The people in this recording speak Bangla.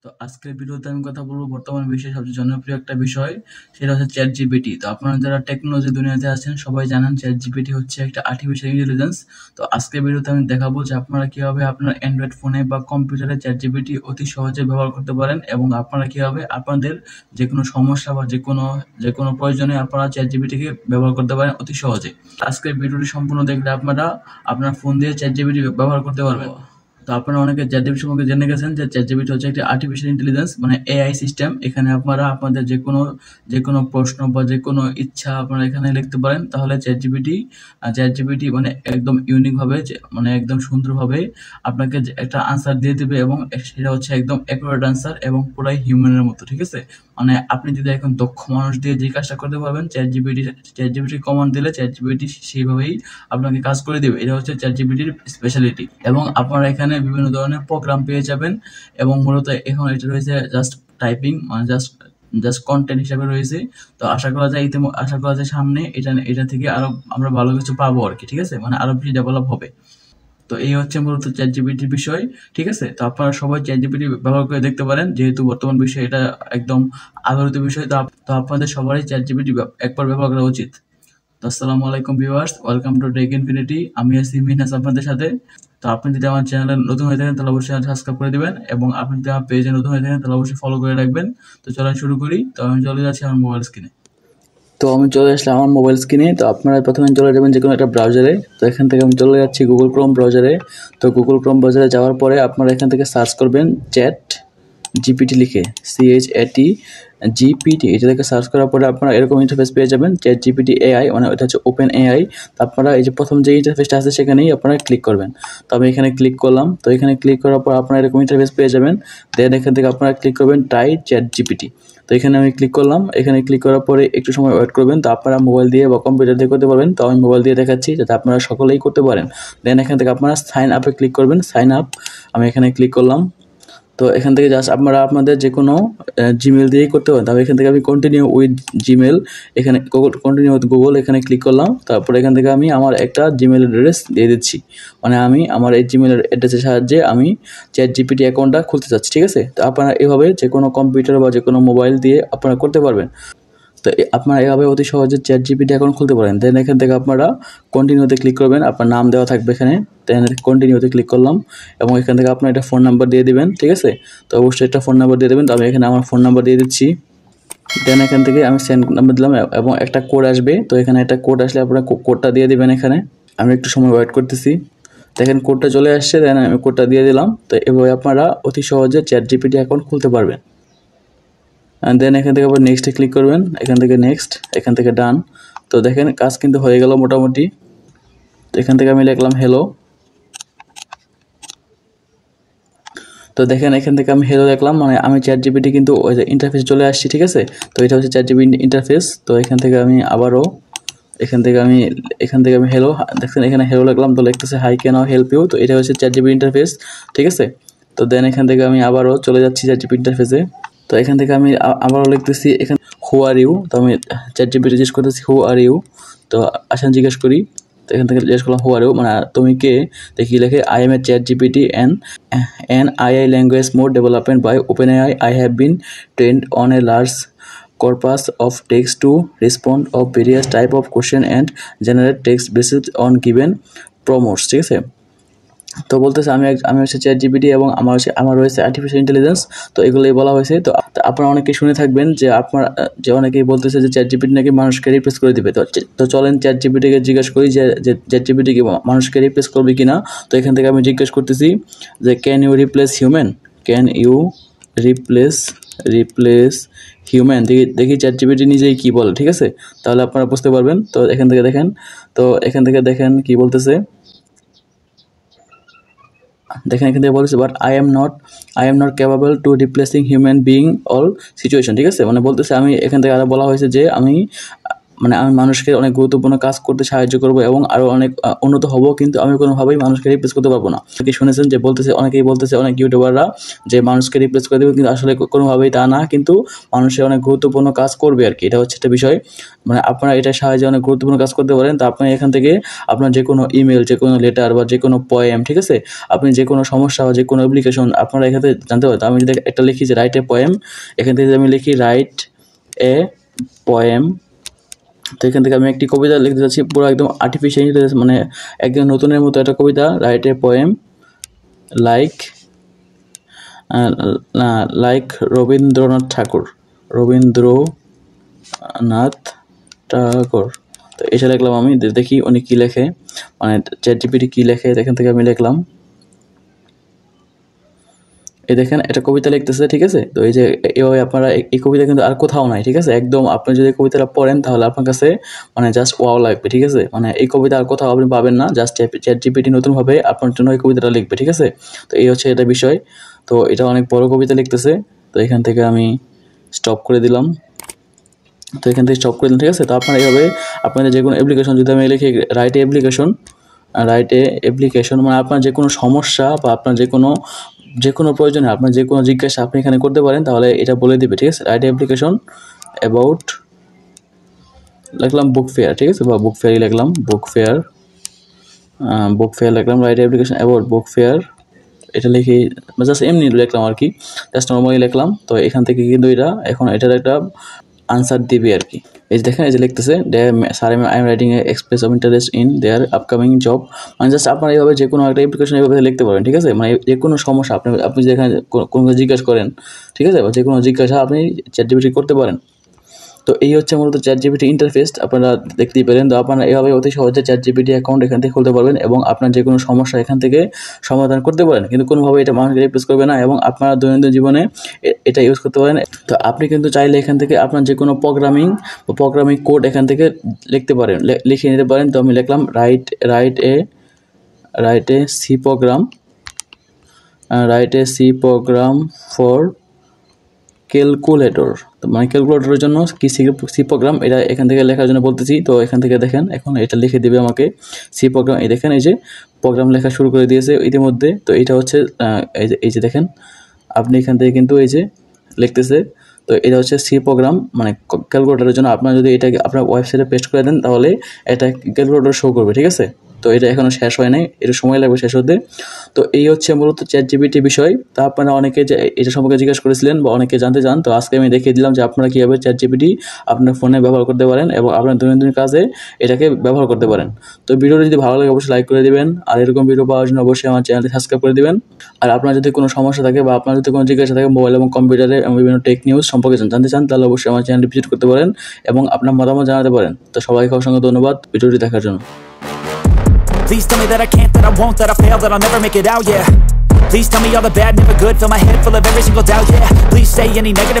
তো আজকের ভিডিওতে আমি কথা বলবো বর্তমান বিশ্বের সবচেয়ে জনপ্রিয় একটা বিষয়, সেটা হচ্ছে চ্যাট জিপিটি। তো আপনারা যারা টেকনোলজি দুনিয়াতে আছেন সবাই জানেন চ্যাট জিপিটি হচ্ছে একটা আর্টিফিশিয়াল ইন্টেলিজেন্স। তো আজকের ভিডিওতে আমি দেখাবো যে আপনারা কিভাবে আপনার অ্যান্ড্রয়েড ফোনে বা কম্পিউটারে চ্যাট জিপিটি অতি সহজে ব্যবহার করতে পারেন এবং আপনারা কিভাবে আপনাদের যে কোনো সমস্যা বা যে কোনো প্রয়োজনে আপনারা চ্যাট জিপিটিকে ব্যবহার করতে পারেন অতি সহজে। আজকের ভিডিওটি সম্পূর্ণ দেখলে আপনারা আপনার ফোন দিয়ে চ্যাট জিপিটি ব্যবহার করতে পারবেন। তো আপনারা অনেকে চ্যাটজিপিটি সম্পর্কে জেনে গেছেন যে চ্যাটজিপিটি হচ্ছে একটি আর্টিফিশিয়াল ইন্টেলিজেন্স, মানে এআই সিস্টেম। এখানে আপনারা আপনাদের যে কোনো প্রশ্ন বা যে কোনো ইচ্ছা আপনারা এখানে লিখতে পারেন, তাহলে চ্যাটজিপিটি মানে একদম ইউনিকভাবে, মানে একদম সুন্দরভাবে আপনাকে একটা আনসার দিয়ে দেবে এবং সেটা হচ্ছে একদম অ্যাকুরেট আনসার এবং পুরাই হিউম্যানের মতো, ঠিক আছে। মানে আপনি যদি এখন দক্ষ মানুষ দিয়ে যে কাজটা করতে পারবেন, চ্যাটজিপিটি কমান্ড দিলে চ্যাটজিপিটি সেইভাবেই আপনাকে কাজ করে দেবে। এটা হচ্ছে চ্যাটজিপিটির স্পেশালিটি। এবং আপনারা এখানে বিভিন্ন ধরনের প্রোগ্রাম পেয়ে যাবেন এবং মূলত এখন এটা রয়েছে জাস্ট টাইপিং, মানে জাস্ট কন্টেন্ট হিসাবে রয়েছে। তো আশা করা যায় সামনে এটা থেকে আরো আমরা ভালো কিছু পাবো আর কি, ঠিক আছে, মানে আরো বেশি ডেভেলপ হবে। তো এই হচ্ছে মূলত চ্যাট জিপিটির বিষয়, ঠিক আছে। তো আপনারা সবাই চ্যাট জিপিটি ব্যবহার করে দেখতে পারেন, যেহেতু বর্তমান বিষয় এটা একদম আলোচিত বিষয়। তো আপনাদের সবারই চ্যাট জিপিটি একবার ব্যবহার করা উচিত। তো আসসালামু আলাইকুম viewers, welcome to Tech Infinity. আমি আছি মিনাস আপনাদের সাথে। তো আপনি যদি আমার চ্যানেলে নতুন হয়ে থাকেন তাহলে অবশ্যই সাবস্ক্রাইব করে দিবেন এবং আপনি যদি আমার পেজে নতুন হয়ে থাকেন তাহলে অবশ্যই ফলো করে রাখবেন। তো চলেন শুরু করি। তো আমি চলে যাচ্ছি আমার মোবাইল স্ক্রিনে। তো আমি চলে আসলাম আমার মোবাইল স্ক্রিনে। তো আপনারা প্রথমে চলে যাবেন যে কোনো একটা ব্রাউজারে। তো এখান থেকে আমি চলে যাচ্ছি গুগল ক্রোম ব্রাউজারে। তো গুগল ক্রোম ব্রাউজারে যাওয়ার পরে আপনারা এখান থেকে সার্চ করবেন চ্যাট জিপিটি লিখে, CHAT GPT, এটা থেকে সার্চ করার পরে আপনারা এরকম ইন্টারফেস পেয়ে যাবেন, চ্যাট জিপিটি এআই, মানে এটা হচ্ছে ওপেন এআই। তো আপনারা এই যে প্রথম যে ইন্টারফেসটা আছে সেখানেই আপনারা ক্লিক করবেন। তো আমি এখানে ক্লিক করলাম। তো এখানে ক্লিক করার পর আপনারা এরকম ইন্টারফেস পেয়ে যাবেন। দেন এখান থেকে আপনারা ক্লিক করবেন ট্রাই চ্যাট জিপিটি। তো এখানে আমি ক্লিক করলাম। এখানে ক্লিক করার পরে একটু সময় ওয়েট করবেন। তো আপনারা মোবাইল দিয়ে বা কম্পিউটার দিয়ে করতে পারবেন, তো আমি মোবাইল দিয়ে দেখাচ্ছি যাতে আপনারা সকলেই করতে পারেন। দেন এখান থেকে আপনারা সাইন আপে ক্লিক করবেন, সাইন আপ। আমি এখানে ক্লিক করলাম। তো এখান থেকে জাস্ট আপনারা আপনাদের যে কোনো জিমেল দিয়েই করতে পারেন। তাহলে এখান থেকে আমি কন্টিনিউ উইথ জিমেল, এখানে কন্টিনিউ উইথ গুগল এখানে ক্লিক করলাম। তারপরে এখান থেকে আমি আমার একটা জিমেল অ্যাড্রেস দিয়ে দিচ্ছি, মানে আমি আমার এই জিমেল অ্যাড্রেসের সাহায্যে আমি চ্যাট জিপিটি অ্যাকাউন্টটা খুলতে চাচ্ছি, ঠিক আছে। তো আপনারা এভাবে যে কোনো কম্পিউটার বা যে কোনো মোবাইল দিয়ে আপনারা করতে পারবেন। তো আপনারা এভাবে অতি সহজে চ্যাট জিপিটি অ্যাকাউন্ট খুলতে পারেন। দেন এখান থেকে আপনারা কন্টিনিউতে ক্লিক করবেন, আপনার নাম দেওয়া থাকবে এখানে। দেন কন্টিনিউতে ক্লিক করলাম এবং এখান থেকে আপনার একটা ফোন নাম্বার দিয়ে দিবেন, ঠিক আছে। তো অবশ্যই একটা ফোন নাম্বার দিয়ে দেবেন। তো আমি এখানে আমার ফোন নাম্বার দিয়ে দিচ্ছি। দেন এখান থেকে আমি সেন্ড নাম্বার দিলাম এবং একটা কোড আসবে। তো এখানে একটা কোড আসলে আপনারা কোডটা দিয়ে দিবেন এখানে। আমি একটু সময় ওয়েট করতেছি। দেখেন কোডটা চলে আসছে, দেন আমি কোডটা দিয়ে দিলাম। তো এভাবে আপনারা অতি সহজে চ্যাট জিপিটি অ্যাকাউন্ট খুলতে পারবেন। দেন এখান থেকে আবার নেক্সটে ক্লিক করবেন, এখান থেকে নেক্সট, এখান থেকে ডান। তো দেখেন কাজ কিন্তু হয়ে গেল মোটামুটি। তো এখান থেকে আমি লিখলাম হ্যালো। তো দেখেন এখান থেকে আমি হ্যালো লিখলাম, মানে আমি চ্যাট জিপিটি কিন্তু ওই যে ইন্টারফেস চলে আসছি, ঠিক আছে। তো এটা হচ্ছে চ্যাট জিপিটি ইন্টারফেস। তো এখান থেকে আমি আবারও এখান থেকে আমি হ্যালো, দেখছেন এখানে হ্যালো লিখলাম। তো লিখতেছে hi can I help you. তো এটা হচ্ছে চ্যাট জিপিটি ইন্টারফেস, ঠিক আছে। তো দেন এখান থেকে আমি আবারও চলে যাচ্ছি চ্যাট জিপিটি ইন্টারফেসে। তো এখান থেকে আমি আবারও লিখতেছি এখানে হু আর ইউ। তো আমি চ্যাট জিপিটি জিজ্ঞেস করতেছি হু আর ইউ। তো আসেন জিজ্ঞেস করি। তো এখান থেকে জিজ্ঞেস করলাম হু আর ইউ, মানে তুমি কে। দেখি লেখে I M A chat GPT and AI language mode development by OpenAI. I have been trained on a large corpus of text to respond of various type of question and generate text based on given prompts, ঠিক আছে। তো বলতেছে আমি হচ্ছে চ্যাট জিপিটি এবং আমার রয়েছে আর্টিফিশিয়াল ইন্টেলিজেন্স। তো এগুলোই বলা হয়েছে। তো আপনারা অনেকেই শুনে থাকবেন যে অনেকেই বলতেছে যে চ্যাট জিপিটি নাকি মানুষকে রিপ্লেস করে দিবে। তো চলেন চ্যাট জিপিটিকে জিজ্ঞেস করি যে চ্যাট জিপিটি কি মানুষকে রিপ্লেস করবে কিনা। তো এখান থেকে আমি জিজ্ঞেস করতেছি যে can you replace human, can you replace human. দেখি চ্যাট জিপিটি নিজেই কি বলে, ঠিক আছে। তাহলে আপনারা বুঝতে পারবেন। তো এখান থেকে দেখেন কি বলতেছে। দেখেন এখান থেকে বলতেছে but I am not capable to replacing human being all situation, ঠিক আছে। মানে বলতেছে আমি এখান থেকে আরো বলা হয়েছে যে আমি মানে আমি মানুষকে অনেক গুরুত্বপূর্ণ কাজ করতে সাহায্য করব এবং আরও অনেক উন্নত হব, কিন্তু আমি কোনোভাবেই মানুষকে রিপ্লেস করতে পারবো না। কি শুনেছেন যে অনেকেই বলতেছে অনেক ইউটিউবাররা যে মানুষকে রিপ্লেস করে দেবে, কিন্তু আসলে কোনোভাবেই তা না, কিন্তু মানুষের অনেক গুরুত্বপূর্ণ কাজ করবে আর কি। এটা হচ্ছে একটা বিষয়, মানে আপনারা এটার সাহায্যে অনেক গুরুত্বপূর্ণ কাজ করতে পারেন। তো আপনি এখান থেকে আপনার যে কোনো ইমেল, যে কোনো লেটার বা যে কোনো পোয়েম, ঠিক আছে, আপনি যে কোনো সমস্যা বা যে কোনো অ্যাপ্লিকেশন আপনারা এখান থেকে জানতে পারেন। তো আমি যদি একটা লিখি যে রাইট এ পোয়েম, এখান থেকে আমি লিখি রাইট এ পোয়েম, তো এখান থেকে আমি একটি কবিতা লিখতে যাচ্ছি, পুরো একদম আর্টিফিশিয়াল ইন্টেলিজেন্স, মানে একদম নতুনের মতো একটা কবিতা। Write a poem like Rabindranath Tagore. তো এটা লিখলাম আমি, দেখি উনি কী লেখে, মানে চ্যাট জিপিটি কী লেখে। এখান থেকে আমি লিখলাম, এই দেখেন একটা কবিতা লিখতেছে, ঠিক আছে। তো এই যে এইভাবে আপনারা, এই কবিতা কিন্তু আর কোথাও নাই, ঠিক আছে। একদম আপনি যদি কবিতাটা পড়েন তাহলে আপনার কাছে মানে জাস্ট ওয়াও লাগবে, ঠিক আছে। মানে এই কবিতা আর কোথাও আপনি পাবেন না, জাস্ট চ্যাট জিপিটি নতুনভাবে আপনার জন্য এই কবিতাটা লিখবে, ঠিক আছে। তো এই হচ্ছে এটা বিষয়। তো এটা অনেক বড় কবিতা লিখতেছে, তো এখান থেকে আমি স্টপ করে দিলাম। তো এখান থেকে স্টপ করে দিলাম, ঠিক আছে। তো আপনারা এইভাবে আপনাদের যে কোনো অ্যাপ্লিকেশন, যদি আমি লিখি রাইট এ অ্যাপ্লিকেশন, মানে আপনার যে কোনো সমস্যা বা আপনার যে কোনো প্রয়োজনে আপনার যে কোনো জিজ্ঞাসা আপনি এখানে করতে পারেন, তাহলে এটা বলে দিবে, ঠিক আছে। রাইট অ্যাপ্লিকেশন অ্যাবাউট, লিখলাম বুক ফেয়ার, ঠিক আছে, বা বুক ফেয়ারই লিখলাম, বুক ফেয়ার লিখলাম, right application about book fair. এটা লিখে জাস্ট এমনি লিখলাম আর কি, জাস্ট নর্মালি লিখলাম। তো এখান থেকে কিন্তু এটার একটা আনসার দিবে আর কি। এই যে দেখেন, এই যে লিখতেছে sir I am writing a express of interest in their upcoming job. মানে জাস্ট আপনারা এইভাবে যে কোনো একটা অ্যাপ্লিকেশন এইভাবে লিখতে পারেন, ঠিক আছে। মানে যে কোনো সমস্যা আপনি যেখানে কোনো জিজ্ঞাসা করেন, ঠিক আছে, বা যে কোনো জিজ্ঞাসা আপনি চ্যাট জিপিটি করতে পারেন। তো এই হচ্ছে মূলত চ্যাট জিপিটি ইন্টারফেস, আপনারা দেখতেই পেলেন। তো আপনারা এভাবে অতি সহজে চ্যাট জিপিটি অ্যাকাউন্ট এখান থেকে খুলতে পারবেন এবং আপনার যে কোনো সমস্যা এখান থেকে সমাধান করতে পারেন, কিন্তু কোনোভাবে এটা মানুষকে রিপ্লেস করবে না এবং আপনারা দৈনন্দিন জীবনে এটা ইউজ করতে পারেন। তো আপনি কিন্তু চাইলে এখান থেকে আপনার যে কোনো প্রোগ্রামিং কোড এখান থেকে লিখতে পারেন, লিখে নিতে পারেন। তো আমি লিখলাম write a C program for calculator. তো মানে ক্যালকুলেটরের জন্য কি সি প্রোগ্রাম, এটা এখান থেকে লেখার জন্য বলতেছি। তো এখান থেকে দেখেন, এখন এটা লিখে দেবে আমাকে সি প্রোগ্রাম। এই দেখেন, এই যে প্রোগ্রাম লেখা শুরু করে দিয়েছে ইতিমধ্যে। তো এটা হচ্ছে এই যে দেখেন, আপনি এখান থেকে কিন্তু এই যে লিখতেছে। তো এটা হচ্ছে সি প্রোগ্রাম, মানে ক্যালকুলেটরের জন্য। আপনার যদি এটাকে আপনার ওয়েবসাইটে পেস্ট করে দেন তাহলে এটা ক্যালকুলেটর শো করবে, ঠিক আছে। তো এটা এখনও শেষ হয় নাই, এটা সময় লাগবে শেষ হতে। তো এই হচ্ছে মূলত চ্যাট জিপিটি বিষয়। তা আপনারা অনেকে যে এটা সম্পর্কে জিজ্ঞাসা করেছিলেন বা অনেকে জানতে চান, তো আজকে আমি দেখিয়ে দিলাম যে আপনারা কীভাবে চ্যাট জিপিটি আপনার ফোনে ব্যবহার করতে পারেন এবং আপনার দৈনন্দিন কাজে এটাকে ব্যবহার করতে পারেন। তো ভিডিওটি যদি ভালো লাগে অবশ্যই লাইক করে দিবেন, আর এরকম ভিডিও পাওয়ার জন্য অবশ্যই আমার চ্যানেলটি সাবস্ক্রাইব করে দিবেন। আর আপনার যদি কোনো সমস্যা থাকে বা আপনার যদি কোনো জিজ্ঞাসা থাকে মোবাইল এবং কম্পিউটারে এবং বিভিন্ন টেক নিউজ সম্পর্কে জানতে চান, তাহলে অবশ্যই আমার চ্যানেলটি ভিজিট করতে পারেন এবং আপনার মতামত জানাতে পারেন। তো সবাইকে অসংখ্য ধন্যবাদ ভিডিওটি দেখার জন্য। Please tell me that I can't, that I won't, that I fail, that I'll never make it out, yeah. Please tell me all the bad, never good, fill my head full of every single doubt, yeah. Please say any negative